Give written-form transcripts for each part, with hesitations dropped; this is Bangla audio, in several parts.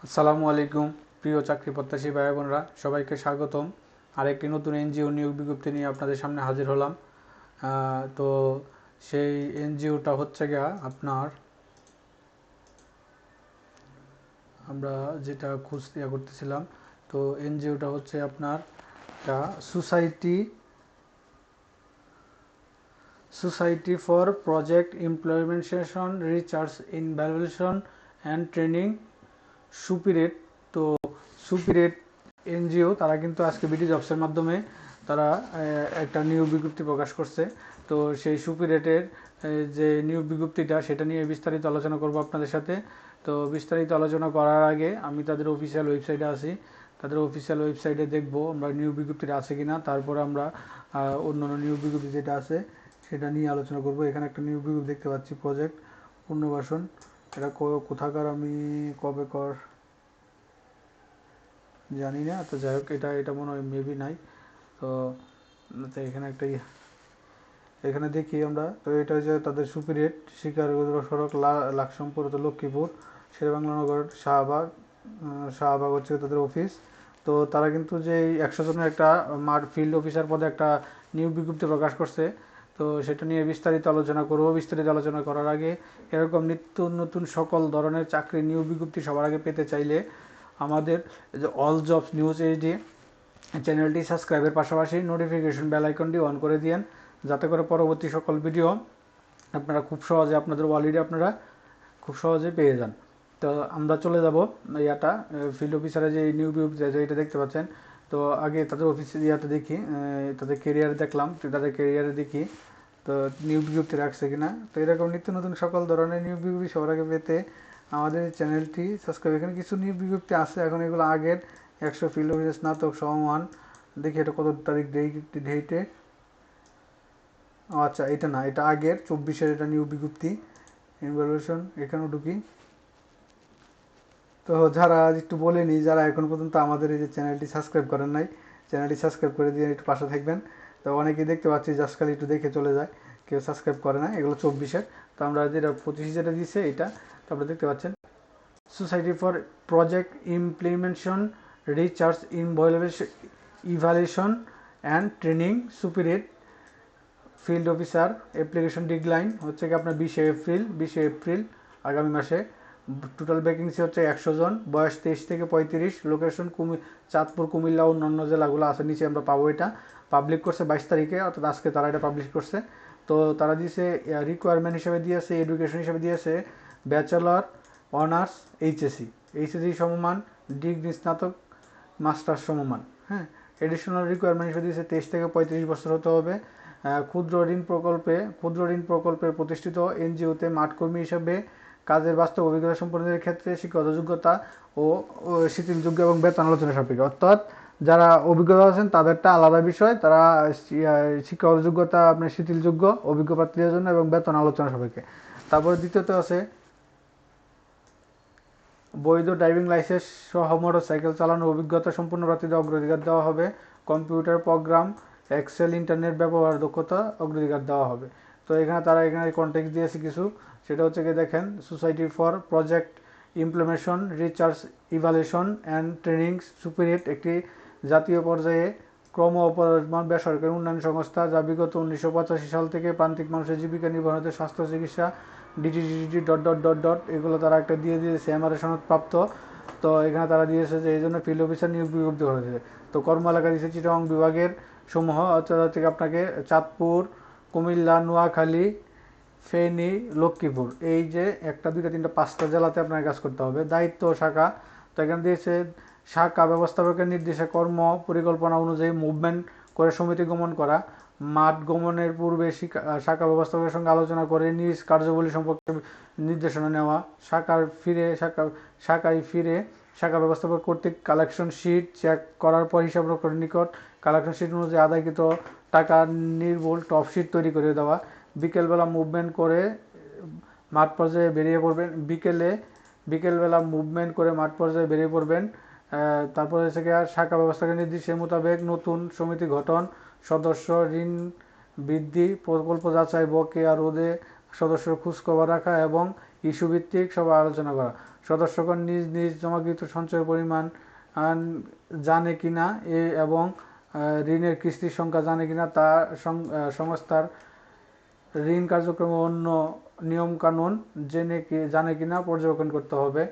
আসসালামু আলাইকুম প্রিয় চাকরি প্রত্যাশী ভাই বোনরা, সবাইকে স্বাগতম। আরেকটি নতুন এনজিও নিয়োগ বিজ্ঞপ্তি নিয়ে আপনাদের সামনে হাজির হলাম। তো সেই এনজিওটা হচ্ছে গিয়া আপনার, আমরা যেটা করতেছিলাম, তো এনজিওটা হচ্ছে আপনার society society for project implementation research evaluation and training, সুপিরেট। তো সুপিরেট এনজিও তারা কিন্তু আজকে বিডি জবসের মাধ্যমে তারা একটা নিয়োগ বিজ্ঞপ্তি প্রকাশ করছে। তো সেই সুপিরেটের যে নিয়োগ বিজ্ঞপ্তিটা, সেটা নিয়ে বিস্তারিত আলোচনা করব আপনাদের সাথে। তো বিস্তারিত আলোচনা করার আগে আমি তাদের অফিসিয়াল ওয়েবসাইটে আছি, তাদের অফিসিয়াল ওয়েবসাইটে দেখব আমরা নিয়োগ বিজ্ঞপ্তিটা আছে কিনা, তারপর আমরা অন্যান্য নিয়োগ বিজ্ঞপ্তি যেটা আছে সেটা নিয়ে আলোচনা করব। এখানে একটা নিয়োগ বিজ্ঞপ্তি দেখতে পাচ্ছি, প্রজেক্ট পুনর্বাসন। এটা কোথাকার আমি কবে কর জানি না, তো যাই হোক, এটা এটা মনে হয় মেবি নাই। তো এখানে একটা এখানে দেখি আমরা, তো এটা হচ্ছে তাদের সুপিরিয়েট শিকারগঞ্জ সড়ক লাকসামপুর, লক্ষ্মীপুর, শেরেবাংলা নগর, শাহবাগ। শাহবাগ হচ্ছে তাদের অফিস। তো তারা কিন্তু যে 100 জনের একটা মাঠ ফিল্ড অফিসার পদে একটা নিয়োগ বিজ্ঞপ্তি প্রকাশ করছে। তো সেটা নিয়ে বিস্তারিত আলোচনা করব। বিস্তারিত আলোচনা করার আগে, এরকম নিত্য নতুন সকল ধরনের চাকরি নিয়োগ বিজ্ঞপ্তি সবার আগে পেতে চাইলে আমাদের যে অল জবস নিউজ এইচডি চ্যানেলটি সাবস্ক্রাইবের পাশাপাশি নোটিফিকেশন বেল আইকনটি অন করে দিন, যাতে করে পরবর্তী সকল ভিডিও আপনারা খুব সহজে, আপনাদের ওয়ালিডে আপনারা খুব সহজে পেয়ে যান। তো আমরা চলে যাব ফিল্ড অফিসারের যে নিউ এটা দেখতে পাচ্ছেন। তো আগে তাদের অফিসে ইয়াতে দেখি, তাদের কেরিয়ার দেখলাম, তো তাদের কেরিয়ারে দেখি তো নিয়োগ বিজ্ঞপ্তি রাখছে কিনা। তো এরকম নিত্য নতুন সকল ধরনের নিয়োগ বিজ্ঞপ্তি সবার আগে পেতে আমাদের চ্যানেলটি সাবস্ক্রাইব। এখানে কিছু নিয়োগ বিজ্ঞপ্তি আছে, এখন এগুলো আগের 100 ফিল্ড অফিসার স্নাতক সমমান। দেখি এটা কত তারিখ ডেটে। আচ্ছা, এটা না, এটা আগের 24-এর এটা নিয়োগ বিজ্ঞপ্তি ইনভ্যালুয়েশন। এখানেও ঢুকি। তো যারা একটু বলে নিই, যারা এখন পর্যন্ত আমাদের এই যে চ্যানেলটি সাবস্ক্রাইব করেন নাই, চ্যানেলটি সাবস্ক্রাইব করে দিয়ে একটু পাশে থাকবেন। তো অনেকেই দেখতে পাচ্ছি জাস্ট খালি একটু দেখে চলে যায়, কেউ সাবস্ক্রাইব করে না। এগুলো 24-এর। তো আমরা যেটা 25 যেটা দিচ্ছে এটা, তারপরে দেখতে পাচ্ছেন society for project implementation research evaluation and training, সুপিরিয়েট ফিল্ড অফিসার। অ্যাপ্লিকেশন ডেডলাইন হচ্ছে কি আপনার 20 এপ্রিল আগামী মাসে। টোটাল ভ্যাকেন্সি হচ্ছে 100 জন, বয়স 23 থেকে 35, লোকেশন চাঁদপুর, কুমিল্লা ও অন্যান্য জেলাগুলো আছে, নিচে আমরা পাবো। এটা পাবলিক করছে 22 তারিখে, অর্থাৎ আজকে তারা এটা পাবলিশ করছে। তো তারা দিয়েছে রিকোয়ারমেন্ট হিসেবে দিয়েছে, এডুকেশন হিসেবে দিয়েছে ব্যাচেলর, অনার্স, এইচএসসি সমমান, ডিগ্রি স্নাতক, মাস্টার্স সমমান। হ্যাঁ, এডিশনাল রিকোয়ারমেন্ট হিসেবে দিয়েছে 23 থেকে 35 বছর হতে হবে। ক্ষুদ্র ঋণ প্রকল্পে প্রতিষ্ঠিত এনজিওতে মাঠকর্মী হিসেবে কাজের বাস্তব অভিজ্ঞতা সম্পন্নের ক্ষেত্রে শিক্ষাগত যোগ্যতা ও শিথিলযোগ্য এবং বেতন আলোচনা সাপেক্ষে। অর্থাৎ যারা অভিজ্ঞতা আছেন তাদেরটা আলাদা বিষয়, তারা শিক্ষাগত যোগ্যতা আপনার শিথিলযোগ্য অভিজ্ঞ প্রার্থীদের জন্য এবং বেতন আলোচনা সাপেক্ষে। তারপরে দ্বিতীয়ত আছে বৈধ ড্রাইভিং লাইসেন্স সহ মোটরসাইকেল চালানোর অভিজ্ঞতা সম্পন্ন প্রার্থীদের অগ্রাধিকার দেওয়া হবে। কম্পিউটার প্রোগ্রাম, এক্সেল, ইন্টারনেট ব্যবহার দক্ষতা অগ্রাধিকার দেওয়া হবে। তো তারা কন্টেক্ট দিয়েছে কিছু, সেটা হচ্ছে কি দেখেন, society for project implementation research evaluation and training, সুপিরিয়েট একটি জাতীয় পর্যায়ে ক্রম অপরাধমান বেসরকারি উন্নয়ন সংস্থা, যা বিগত 1985 সাল থেকে প্রান্তিক মানুষের জীবিকা নির্বাহের স্বাস্থ্য চিকিৎসা ডিটিডিটি ডট ডট ডট ডট এগুলো তারা একটা দিয়ে দিয়েছে এমআরএ সনদপ্রাপ্ত। তো এখানে তারা দিয়েছে যে এই জন্য ফিল্ড অফিসার নিয়োগ বিজ্ঞপ্তি করে দিয়েছে। তো কর্ম এলাকা দিয়েছে চিটাগং বিভাগের সমূহ, অর্থাৎ থেকে আপনাকে চাঁদপুর, কুমিল্লা, নোয়াখালী, ফেনী, লক্ষ্মীপুর, এই যে 1, 2, 3, 5টা জেলাতে আপনার কাজ করতে হবে। দায়িত্ব শাখা, তো এখানে দিয়েছে শাখা ব্যবস্থাপকের নির্দেশে কর্ম পরিকল্পনা অনুযায়ী মুভমেন্ট করে সমিতি গমন করা, মাঠ গমনের পূর্বে শাখা ব্যবস্থাপকের সঙ্গে আলোচনা করে নিজ কার্যাবলী সম্পর্কে নির্দেশনা নেওয়া, শাখায় ফিরে শাখা ব্যবস্থাপক কর্তৃক কালেকশন শিট চেক করার পর হিসাব রক্ষকের নিকট কালেকশন শিট অনুযায়ী আদায়কৃত টাকা নির্ভুল টপ শিট তৈরি করে দেওয়া। বিকেলবেলা মুভমেন্ট করে মাঠ পর্যায়ে বেরিয়ে পড়বেন, বিকেলবেলা মুভমেন্ট করে মাঠ পর্যায়ে বেরিয়ে পড়বেন। তারপরে হচ্ছে গিয়ে শাখা ব্যবস্থাকে নির্দেশের মোতাবেক নতুন সমিতি গঠন, সদস্য ঋণ বৃদ্ধি, প্রকল্প যাচাই, বকেয়া রোধে সদস্যের খোঁজখবর রাখা এবং ইস্যু ভিত্তিক সভা আলোচনা করা। সদস্যগণ নিজ নিজ জমাকৃত সঞ্চয়ের পরিমাণ জানে কিনা এবং ঋণের কিস্তির সংখ্যা জানে কিনা তা সংস্থার ঋণ কার্যক্রম অন্য নিয়মকানুন জানে কিনা পর্যবেক্ষণ করতে হবে।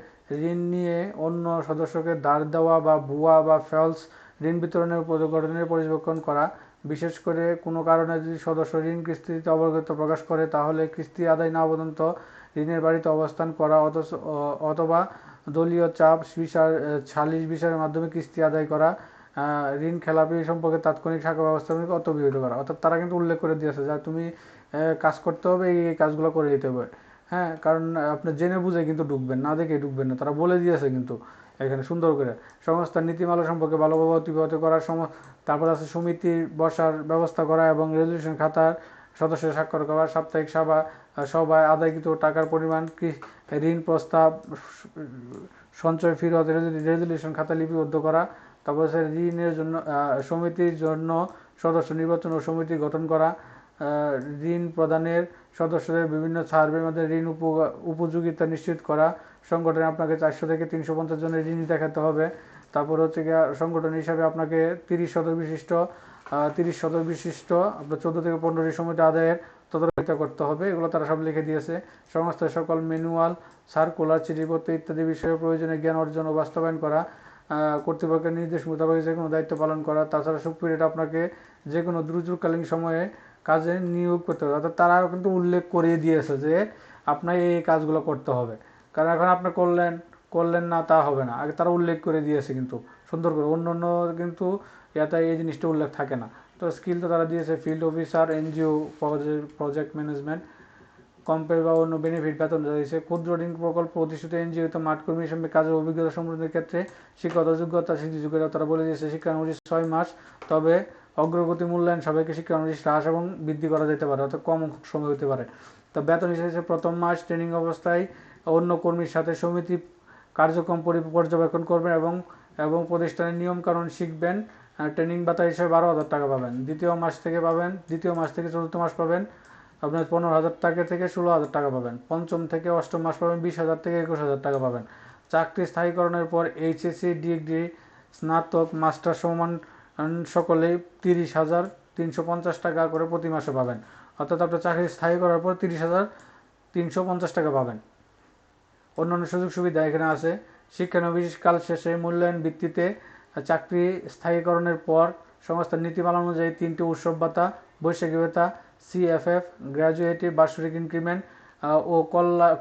ঋণ নিয়ে অন্য সদস্যকে ধার দেওয়া বা ভুয়া বা ফলস ঋণ বিতরণের ঘটনার পর্যবেক্ষণ করা। বিশেষ করে কোনো কারণে যদি সদস্য ঋণ কিস্তিতে অবগত প্রকাশ করে তাহলে কিস্তি আদায় না পর্যন্ত ঋণের বাড়িতে অবস্থান করা অথবা দলীয় চাপ সালিশ বিচারের মাধ্যমে কিস্তি আদায় করা। ঋণ খেলাপি সম্পর্কে তাৎক্ষণিক শাখা ব্যবস্থা অব্যাহত করা। অর্থাৎ তারা কিন্তু উল্লেখ করে দিয়েছে যে তুমি কাজ করতে হবে, এই কাজগুলো করে দিতে হবে। হ্যাঁ, কারণ আপনি জেনে বুঝে কিন্তু ঢুকবেন না, দেখে ঢুকবেন না, তারা বলে দিয়েছে কিন্তু এখানে সুন্দর করে। সংস্থার নীতিমালা সম্পর্কে ভালোভাবে অতিবাহিত করার তারপর আছে সমিতির বসার ব্যবস্থা করা এবং রেজুলেশন খাতার সদস্যের স্বাক্ষর করা। সাপ্তাহিক সভায় আদায়কৃত টাকার পরিমাণ, ঋণ প্রস্তাব, সঞ্চয় ফেরত, রেজুলেশন খাতা লিপিবদ্ধ করা। তারপর হচ্ছে ঋণের জন্য সমিতির জন্য সদস্য নির্বাচন ও সমিতি গঠন করা। ঋণ প্রদানের সদস্যদের বিভিন্ন সার্ভের মধ্যে ঋণ উপযোগিতা নিশ্চিত করা। সংগঠনে আপনাকে 400 থেকে 350 জনের ঋণ দেখাতে হবে। তারপর হচ্ছে গিয়ে সংগঠন হিসাবে আপনাকে 30 সদস্য বিশিষ্ট আপনার 14 থেকে 15টি সমিতি আদায়ের তদারকিতা করতে হবে। এগুলো তারা সব লিখে দিয়েছে। সংস্থার সকল ম্যানুয়াল, সার্কুলার, চিঠিপত্র ইত্যাদি বিষয়ে প্রয়োজনে জ্ঞান অর্জন ও বাস্তবায়ন করা। কর্তৃপক্ষের নির্দেশ মোতাবেক যে কোনো দায়িত্ব পালন করা। তাছাড়া সুপিরিয়ড আপনাকে যে কোনো দুর্যোগকালীন সময়ে কাজে নিয়োগ করতে হবে। অর্থাৎ তারা কিন্তু উল্লেখ করে দিয়েছে যে আপনার এই কাজগুলো করতে হবে। কারণ এখন আপনি করলেন না তা হবে না, আগে তারা উল্লেখ করে দিয়েছে কিন্তু সুন্দর করে। অন্য কিন্তু ইয়াতে এই জিনিসটা উল্লেখ থাকে না। তো স্কিল তো তারা দিয়েছে, field officer, NGO, project management, compare বা অন্য বেনিফিট বেতন রয়েছে। ক্ষুদ্র ঋণ প্রকল্প প্রতিষ্ঠিত এনজিওতে মাঠ কর্মী হিসেবে কাজের অভিজ্ঞতা সম্পূর্ণের ক্ষেত্রে শিক্ষাগত যোগ্যতা, যোগ্যতা তারা বলে দিয়েছে শিক্ষানুষ্ঠান 6 মাস। তবে অগ্রগতি মূল্যায়ন সবাইকে শিক্ষানুষ্ঠান হ্রাস এবং বৃদ্ধি করা যেতে পারে, অর্থাৎ কম সময় হতে পারে। তো বেতন হিসেবে প্রথম মাস ট্রেনিং অবস্থায় অন্য কর্মীর সাথে সমিতি কার্যক্রম পর্যবেক্ষণ করবেন এবং প্রতিষ্ঠানের নিয়মকানুন শিখবেন। ট্রেনিং ভাতা হিসেবে 12,000 টাকা পাবেন। দ্বিতীয় মাস থেকে চতুর্থ মাস পাবেন আপনার 15,000 টাকা থেকে 16,000 টাকা পাবেন। পঞ্চম থেকে অষ্টম মাস পাবেন 20,000 থেকে 21,000 টাকা পাবেন। চাকরি স্থায়ীকরণের পর এইচএসসি ডিগ্রি, স্নাতক, মাস্টার সমান সকলেই 30,350 টাকা করে প্রতি মাসে পাবেন। অর্থাৎ আপনার চাকরি স্থায়ী করার পর 30,350 টাকা পাবেন। অন্যান্য সুযোগ সুবিধা এখানে আছে। শিক্ষানবিশ কাল শেষে মূল্যায়ন ভিত্তিতে চাকরি স্থায়ীকরণের পর সংস্থার নীতিমালা অনুযায়ী 3টি উৎসব ভাতা, বৈশাখী ভাতা, সিএফএফ, গ্র্যাজুয়েটি, বার্ষিক ইনক্রিমেন্ট ও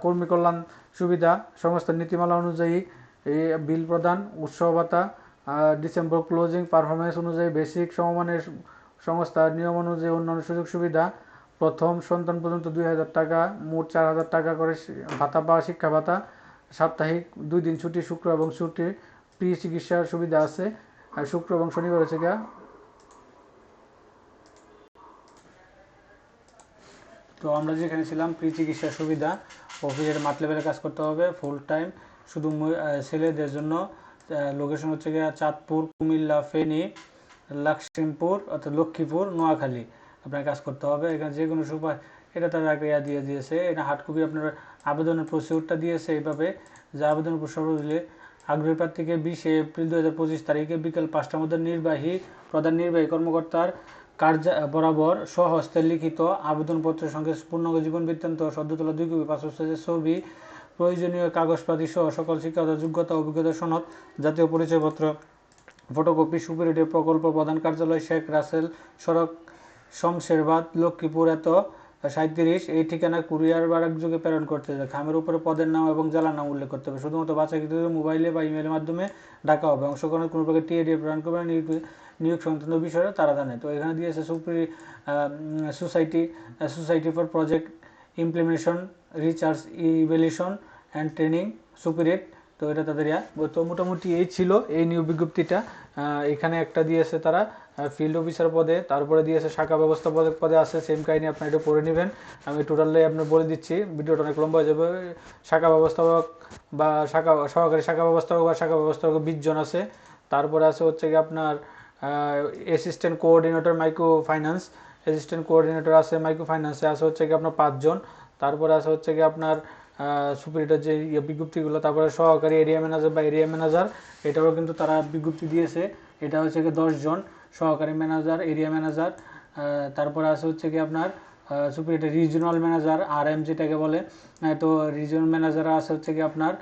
কর্মী কল্যাণ সুবিধা। সংস্থার নীতিমালা অনুযায়ী বিল প্রদান, উৎসব ভাতা, ডিসেম্বর ক্লোজিং পারফরমেন্স অনুযায়ী বেসিক সমমানের সংস্থার নিয়ম অনুযায়ী অন্যান্য সুযোগ সুবিধা। প্রথম সন্তান পর্যন্ত 2,000 টাকা, মোট 4,000 টাকা করে ভাতা পাওয়া শিক্ষা ভাতা। সাপ্তাহিক 2 দিন ছুটি, শুক্র এবং ছুটি। প্রি চিকিৎসার সুবিধা আছে, শুক্র এবং শনিবার হচ্ছে গিয়া। তো আমরা যেখানে ছিলাম প্রি চিকিৎসার সুবিধা, অফিসের মাঠ লেভেলে কাজ করতে হবে, ফুল টাইম, শুধু ছেলেদের জন্য। লোকেশন হচ্ছে গিয়া চাঁদপুর, কুমিল্লা, ফেনী, লাক্সিমপুর অর্থাৎ লক্ষ্মীপুর, নোয়াখালী আপনার কাজ করতে হবে। এখানে যে কোনো এটা তারা একটা দিয়ে দিয়েছে। এটা হার্ড কপি আপনার আবেদনের প্রসিডিউরটা দিয়েছে এইভাবে যে আবেদনের প্রসিডিউর দিলে আগ্রহী প্রার্থীকে 20 এপ্রিল 2025 তারিখে বিকেল 5টার মধ্যে প্রধান নির্বাহী কর্মকর্তার কার্য বরাবর স্বহস্তে লিখিত আবেদনপত্রের সঙ্গে পূর্ণাঙ্গ জীবন বৃত্তান্ত, সদ্য তোলা 2 কপি পাসপোর্ট সাইজের ছবি, প্রয়োজনীয় কাগজপাতি সহ সকল শিক্ষাগত যোগ্যতা, অভিজ্ঞতা সনদ, জাতীয় পরিচয়পত্র ফটোকপি, সুপিরিয়র প্রকল্প প্রধান কার্যালয়, শেখ রাসেল সড়ক, শমশেরবাদ, লক্ষ্মীপুর এত 37, এই ঠিকানা কুরিয়ার বা ডাকযোগে প্রেরণ করতে হবে। খামের উপরে পদের নাম এবং জেলার নাম উল্লেখ করতে হবে। শুধুমাত্র বাছাইকৃত মোবাইলে বা ইমেলের মাধ্যমে ডাকা হবে। অংশগ্রহণের কোনো প্রকার টিএডিএ প্রদান করবে না, নিয়োগ সংক্রান্ত বিষয়ে তারা জানে। তো এখানে দিয়েছে society for project implementation, research, evaluation and training, superior. তো এটা তাদের তো মোটামুটি এই ছিল এই নিয়োগ বিজ্ঞপ্তিটা। এখানে একটা দিয়েছে তারা ফিল্ড অফিসার পদে, তারপরে দিয়েছে শাখা ব্যবস্থাপক পদে আছে, সেম কাহিনী আপনার এটা পড়ে নেবেন। আমি টোটালি আপনার বলে দিচ্ছি, ভিডিওটা অনেক লম্বা হয়ে যাবে। শাখা ব্যবস্থাপক বা সহকারী শাখা ব্যবস্থাপক বা শাখা ব্যবস্থাপক 20 জন আছে। তারপরে আছে হচ্ছে কি আপনার assistant coordinator micro finance, assistant coordinator আছে মাইক্রো ফাইন্যান্সে আছে হচ্ছে কি আপনার 5 জন। তারপরে আছে হচ্ছে কি আপনার সুপিরিয়র যে বিজ্ঞপ্তিগুলো, তারপরে সহকারী এরিয়া ম্যানেজার বা এরিয়া ম্যানেজার, এটাও কিন্তু তারা বিজ্ঞপ্তি দিয়েছে। এটা হচ্ছে কি 10 জন সহকারী ম্যানেজার, এরিয়া ম্যানেজার। তারপরে আছে হচ্ছে কি আপনার সুপিরিয়র রিজিওনাল ম্যানেজার, RM যেটাকে বলে। তো রিজিওনাল ম্যানেজার আছে হচ্ছে কি আপনার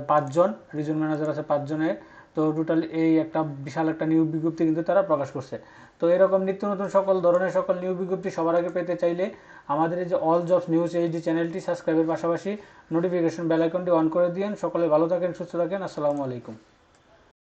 5 জন, রিজিওনাল ম্যানেজার আছে 5 জনের। তো টোটাল এই একটা বিশাল একটা নিয়োগ বিজ্ঞপ্তি কিন্তু তারা প্রকাশ করছে। তো এরকম নিত্য নতুন সকল ধরনের সকল নিয়োগ বিজ্ঞপ্তি সবার আগে পেতে চাইলে আমাদের এই যে অল জবস নিউজ এইচডি চ্যানেলটি সাবস্ক্রাইবের পাশাপাশি নোটিফিকেশন বেল আইকনটি অন করে দিন। সকলে ভালো থাকেন, সুস্থ থাকেন। আসসালামু আলাইকুম।